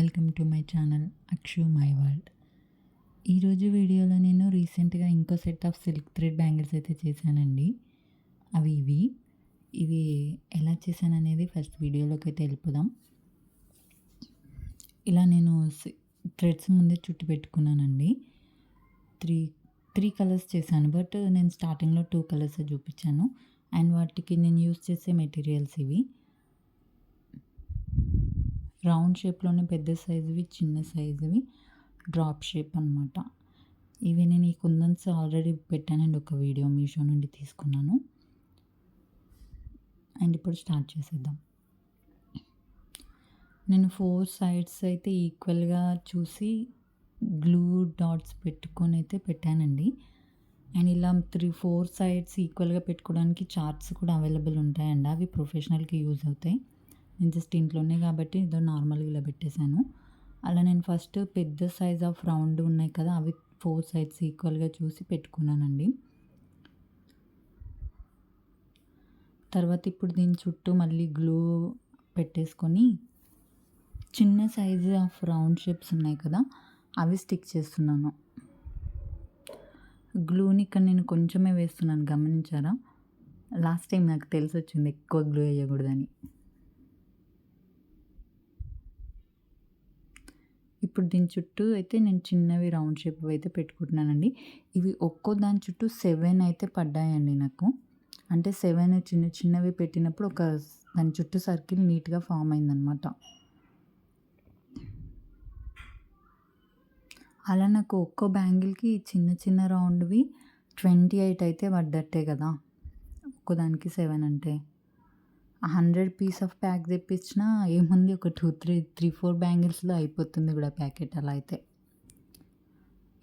Welcome to my channel Akshu my world. ఈరోజు వీడియోలో నేను రీసెంట్గా ఇంకో set of silk thread bangles అయితే చేశానండి. ఇవి ఎలా చేశాననేది ఫస్ట్ వీడియోలోకి అయితే వెళ్ళిపోదాం. ఇలా నేను థ్రెడ్స్ ముందే చుట్టి పెట్టుకున్నానండి. త్రీ కలర్స్ చేశాను, బట్ నేను స్టార్టింగ్లో 2 కలర్స్ చూపించాను. అండ్ వాటికి నేను యూస్ చేసే మెటీరియల్స్ ఇవి రౌండ్ షేప్లోనే పెద్ద సైజువి, చిన్న సైజువి, డ్రాప్ షేప్ అనమాట. ఇవి నేను ఈ కుందన్స్ ఆల్రెడీ పెట్టానండి, ఒక వీడియో మీషో నుండి తీసుకున్నాను. అండ్ ఇప్పుడు స్టార్ట్ చేసేద్దాం. నేను 4 సైడ్స్ అయితే ఈక్వల్గా చూసి గ్లూ డాట్స్ పెట్టుకొని అయితే పెట్టానండి. అండ్ ఇలా 4 సైడ్స్ ఈక్వల్గా పెట్టుకోవడానికి చార్ట్స్ కూడా అవైలబుల్ ఉంటాయండి. అవి ప్రొఫెషనల్కి యూజ్ అవుతాయి. నేను జస్ట్ ఇంట్లోనే కాబట్టి ఏదో నార్మల్గా ఇలా పెట్టేశాను. అలా నేను ఫస్ట్ పెద్ద సైజ్ ఆఫ్ రౌండ్ ఉన్నాయి కదా, అవి 4 సైడ్స్ ఈక్వల్గా చూసి పెట్టుకున్నానండి. తర్వాత ఇప్పుడు దీని చుట్టూ మళ్ళీ గ్లూ పెట్టేసుకొని చిన్న సైజు ఆఫ్ రౌండ్ షేప్స్ ఉన్నాయి కదా, అవి స్టిక్ చేస్తున్నాను. గ్లూని ఇక్కడ నేను కొంచెమే వేస్తున్నాను, గమనించారా? లాస్ట్ టైం నాకు తెలిసి వచ్చింది ఎక్కువ గ్లూ వేయకూడదని. ఇప్పుడు దీని చుట్టూ అయితే నేను చిన్నవి రౌండ్ షేప్ అయితే పెట్టుకుంటున్నానండి. ఇవి ఒక్కో దాని చుట్టూ 7 అయితే పడ్డాయండి నాకు. అంటే 7 చిన్న చిన్నవి పెట్టినప్పుడు దాని చుట్టూ సర్కిల్ నీట్గా ఫామ్ అయిందనమాట. అలా నాకు ఒక్కో బ్యాంగిల్కి చిన్న చిన్న రౌండ్వి 28 అయితే పడ్డట్టే కదా, ఒక్కో దానికి 7 అంటే 100 పీస్ ఆఫ్ ప్యాక్ తెప్పించినా ఏముంది, ఒక 3-4 బ్యాంగిల్స్లో అయిపోతుంది కూడా ప్యాకెట్. అలా అయితే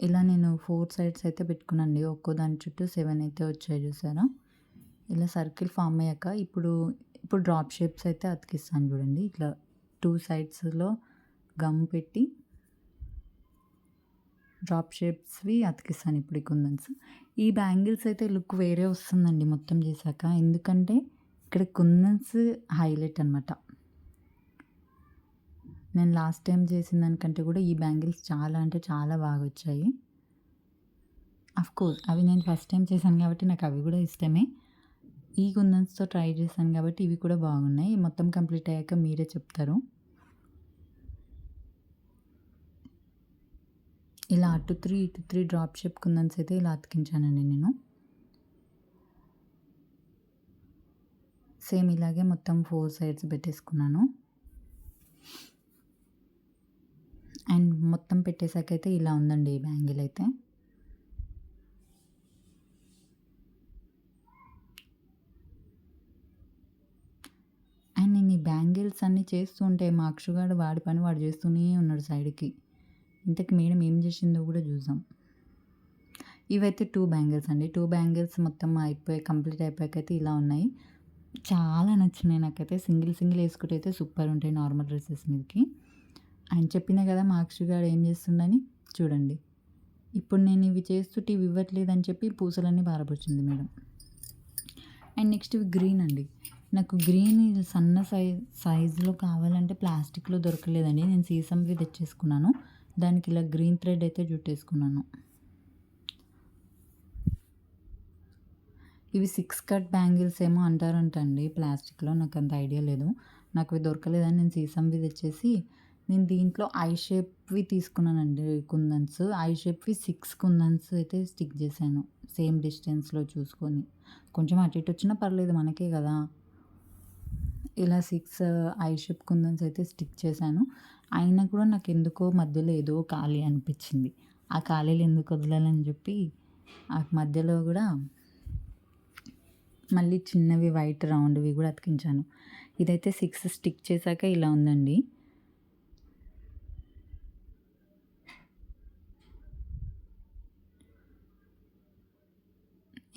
ఇలా నేను 4 సైడ్స్ అయితే పెట్టుకున్నానండి. ఒక్కో దాని చుట్టూ 7 అయితే వచ్చాయి, చూసారా? ఇలా సర్కిల్ ఫామ్ అయ్యాక ఇప్పుడు డ్రాప్ షేప్స్ అయితే అతికిస్తాను చూడండి. ఇట్లా 2 సైడ్స్లో గమ్ పెట్టి డ్రాప్ షేప్స్వి అతికిస్తాను ఇప్పుడు ఈ కుందన్స్. ఈ బ్యాంగిల్స్ అయితే లుక్ వేరే వస్తుందండి మొత్తం చేశాక, ఎందుకంటే ఇక్కడ కుందన్స్ హైలైట్ అనమాట. నేను లాస్ట్ టైం చేసిన దానికంటే కూడా ఈ బ్యాంగిల్స్ చాలా అంటే చాలా బాగా వచ్చాయి. అఫ్కోర్స్ అవి నేను ఫస్ట్ టైం చేశాను కాబట్టి నాకు అవి కూడా ఇష్టమే. ఈ కుందన్స్తో ట్రై చేశాను కాబట్టి ఇవి కూడా బాగున్నాయి. మొత్తం కంప్లీట్ అయ్యాక మీరే చెప్తారు. ఇలా అటు 3 డ్రాప్ షేప్ కుందన్స్ అయితే ఇలా అతికించానండి నేను. సేమ్ ఇలాగే మొత్తం 4 సైడ్స్ పెట్టేసుకున్నాను. అండ్ మొత్తం పెట్టేసాకైతే ఇలా ఉందండి ఈ బ్యాంగిల్ అయితే. అండ్ నేను ఈ బ్యాంగిల్స్ అన్నీ చేస్తూ ఉంటే మా అక్షుగాడు వాడి పని వాడు చేస్తూనే ఉన్నాడు సైడ్కి. ఇంతకు మేడం ఏం చేసిందో కూడా చూద్దాం. ఇవైతే 2 బ్యాంగిల్స్ అండి. 2 బ్యాంగిల్స్ మొత్తం కంప్లీట్ అయిపోయాకైతే ఇలా ఉన్నాయి. చాలా నచ్చినాయి నాకైతే. సింగిల్ వేసుకుంటే అయితే సూపర్ ఉంటాయి నార్మల్ డ్రెస్సెస్ మీదకి. ఆయన చెప్పినా కదా మా అక్షుగాడు ఏం చేస్తుండని, చూడండి. ఇప్పుడు నేను ఇవి చేస్తుంటే ఇవి ఇవ్వట్లేదని చెప్పి పూసలన్నీ పారబోచ్చింది మేడం. అండ్ నెక్స్ట్ ఇవి గ్రీన్ అండి. నాకు గ్రీన్ సన్న సైజులో కావాలంటే ప్లాస్టిక్లో దొరకలేదండి. నేను సీసంవి తెచ్చేసుకున్నాను. దానికి ఇలా గ్రీన్ థ్రెడ్ అయితే చుట్టేసుకున్నాను. ఇవి 6 కట్ బ్యాంగిల్స్ ఏమో అంటారంటండి ప్లాస్టిక్లో, నాకు అంత ఐడియా లేదు. నాకు ఇవి దొరకలేదని నేను సీసంవి తెచ్చేసి నేను దీంట్లో ఐ షేప్వి తీసుకున్నానండి కుందన్స్. ఐ షేప్వి 6 కుందన్స్ అయితే స్టిక్ చేశాను, సేమ్ డిస్టెన్స్లో చూసుకొని. కొంచెం అటు ఇటు వచ్చినా పర్లేదు, మనకే కదా. ఇలా 6 ఐ షేప్ కుందన్స్ అయితే స్టిక్ చేశాను. అయినా కూడా నాకు ఎందుకో మధ్యలో ఏదో ఖాళీ అనిపించింది. ఆ ఖాళీలు ఎందుకు వదలాలని చెప్పి ఆ మధ్యలో కూడా మళ్ళీ చిన్నవి వైట్ రౌండ్వి కూడా అతికించాను. ఇదైతే 6 స్టిక్ చేశాక ఇలా ఉందండి.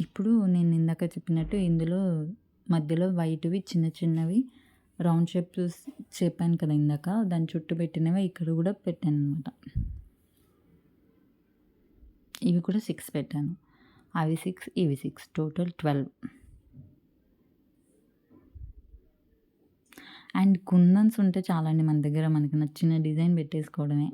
ఇప్పుడు నేను ఇందాక చెప్పినట్టు ఇందులో మధ్యలో వైట్వి చిన్నవి రౌండ్ షేప్స్ చెప్పాను కదా ఇందాక, దాని చుట్టూ పెట్టినవి ఇక్కడ కూడా పెట్టాను అనమాట. ఇవి కూడా 6 పెట్టాను. అవి 6 ఇవి 6 టోటల్ 12. అండ్ కుందన్స్ ఉంటే చాలండి మన దగ్గర, మనకి నచ్చిన డిజైన్ పెట్టేసుకోవడమే.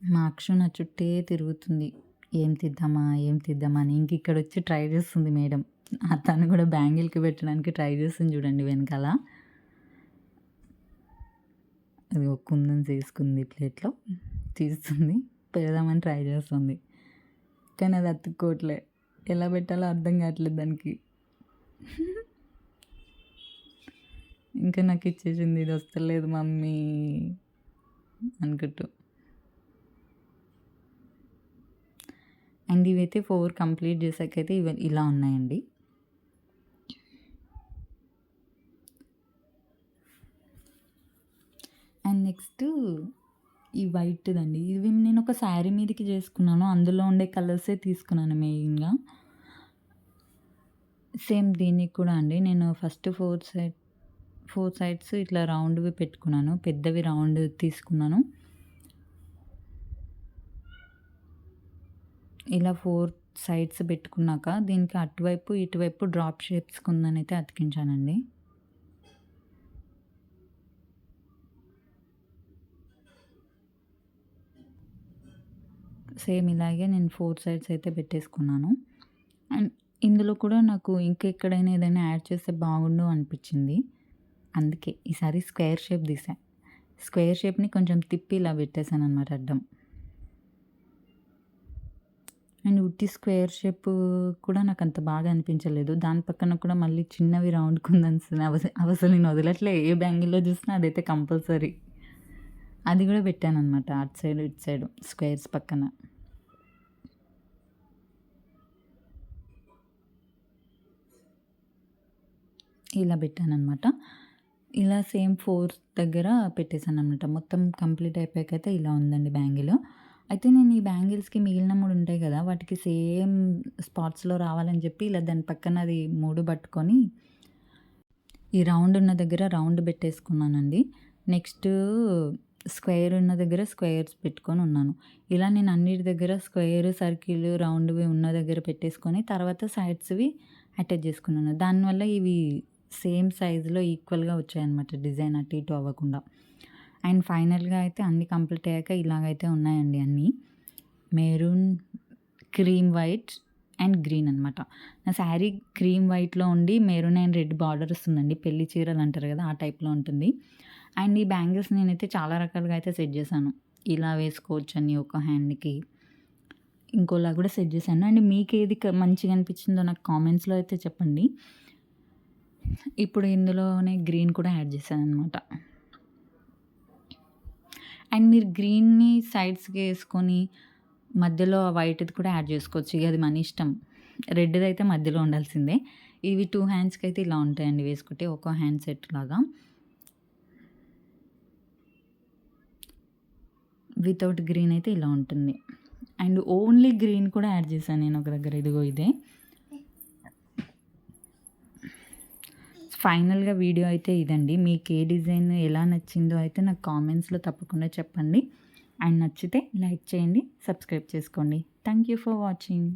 మా అక్షు నా చుట్టే తిరుగుతుంది. ఏం తీద్దామా? ఏం తీద్దామా? అని. ఇక్కడొచ్చి ట్రై చేస్తుంది మేడం. తను కూడా బ్యాంగిల్‌కి పెట్టడానికి ట్రై చేస్తుంది చూడండి వెనకాల. అదిగో కుందన్స్ ఏసుకుంది ప్లేట్‌లో. తీస్తుంది. పెడదామని ట్రై చేస్తుంది. కానీ అది అతుక్కోవట్లే. ఎలా పెట్టాలో అర్థం కావట్లేదు దానికి. ఇంకా నాకు ఇచ్చేసింది. ఇది వస్తలేదు మమ్మీ అనుకుంటూ. అండ్ ఇవైతే 4 కంప్లీట్ చేసాకైతే ఇలా ఉన్నాయండి. అండ్ నెక్స్ట్ ఈ వైట్‌దండి. ఇవి నేను ఒక శారీ మీదకి చేసుకున్నాను. అందులో ఉండే కలర్సే తీసుకున్నాను మెయిన్‌గా. సేమ్ దీనికి కూడా అండి నేను ఫస్ట్ 4 సైడ్స్ ఇట్లా రౌండ్‌వి పెట్టుకున్నాను. పెద్దవి రౌండ్ తీసుకున్నాను. ఇలా 4 సైడ్స్ పెట్టుకున్నాక దీనికి అటువైపు, ఇటువైపు డ్రాప్ షేప్స్ కుందనైతే అతికించానండి. సేమ్ ఇలాగే నేను 4 సైడ్స్ అయితే పెట్టేసుకున్నాను. అండ్ ఇందులో కూడా నాకు ఇంకెక్కడైనా ఏదైనా యాడ్ చేస్తే బాగుండు అనిపించింది. అందుకే ఈసారి స్క్వేర్ షేప్ తీసా. స్క్వేర్ షేప్‌ని కొంచెం తిప్పి ఇలా పెట్టేసాననమాట అడ్డం. అండ్ ఉట్టి స్క్వేర్ షేప్ కూడా నాకంత బాగా అనిపించలేదు. దాని పక్కన కూడా మళ్ళీ చిన్నవి రౌండ్ కుందన్స్ అవసలు నేను వదలట్లే. ఏ బ్యాంగిల్‌లో చూసినా అదైతే కంపల్సరీ. అది కూడా పెట్టాననమాట అటు సైడ్, ఇటు సైడ్ స్క్వేర్స్ పక్కన. ఇలా పెట్టాననమాట. ఇలా సేమ్ 4 దగ్గర పెట్టేసాననమాట. మొత్తం కంప్లీట్ అయిపోయాకైతే ఇలా ఉందండి బ్యాంగిల్. అయితే నేను ఈ బ్యాంగిల్స్‌కి మిగిలిన 3 ఉంటాయి కదా! వాటికి సేమ్ స్పాట్స్‌లో రావాలని చెప్పి ఇలా దాని పక్కన అది 3 పట్టుకొని ఈ రౌండ్ ఉన్న దగ్గర రౌండ్ పెట్టేసుకున్నానండి. నెక్స్ట్ స్క్వేర్ ఉన్న దగ్గర స్క్వేర్స్ పెట్టుకొని ఉన్నాను. ఇలా నేను అన్నిటి దగ్గర స్క్వేర్, సర్కిల్, రౌండ్‌వి ఉన్న దగ్గర పెట్టేసుకొని తర్వాత సైడ్స్‌వి అటాచ్ చేసుకున్నాను. దానివల్ల ఇవి సేమ్ సైజులో ఈక్వల్‌గా వచ్చాయన్నమాట. డిజైన్ అటు ఇటు అవ్వకుండా. అండ్ ఫైనల్‌గా అయితే అన్నీ కంప్లీట్ అయ్యాక ఇలాగైతే ఉన్నాయండి అన్నీ. Maroon, cream white and green అనమాట. నా శారీ క్రీమ్ వైట్‌లో ఉండి మెరూన్ అండ్ రెడ్ బార్డర్ వస్తుందండి. పెళ్లి చీరలు అంటారు కదా! ఆ టైప్‌లో ఉంటుంది. అండ్ ఈ బ్యాంగిల్స్ నేనైతే చాలా రకాలుగా అయితే సెట్ చేశాను. ఇలా వేసుకోవచ్చని ఒక హ్యాండ్‌కి. ఇంకోలా కూడా సెట్ చేశాను. అండ్ మీకేది మంచిగా అనిపించిందో నాకు కామెంట్స్‌లో అయితే చెప్పండి. ఇప్పుడు ఇందులోనే గ్రీన్ కూడా యాడ్ చేశాననమాట. అండ్ మీరు గ్రీన్‌ని సైడ్స్‌కి ఏసుకొని మధ్యలో వైట్‌ది కూడా యాడ్ చేసుకోవచ్చు. ఇక అది మన ఇష్టం. రెడ్‌దయితే మధ్యలో ఉండాల్సిందే. ఇవి 2 హ్యాండ్స్‌కి అయితే ఇలా ఉంటాయండి వేసుకుంటే. ఒక హ్యాండ్ సెట్ లాగా. వితౌట్ గ్రీన్ అయితే ఇలా ఉంటుంది. అండ్ ఓన్లీ గ్రీన్ కూడా యాడ్ చేశాను నేను ఒక దగ్గర. ఇదిగో ఇదే. ఫైనల్‌గా వీడియో అయితే ఇదండి. మీకు ఏ డిజైన్ ఎలా నచ్చిందో అయితే నాకు కామెంట్స్‌లో తప్పకుండా చెప్పండి. అండ్ నచ్చితే లైక్ చేయండి, సబ్స్క్రైబ్ చేసుకోండి. Thank you for watching.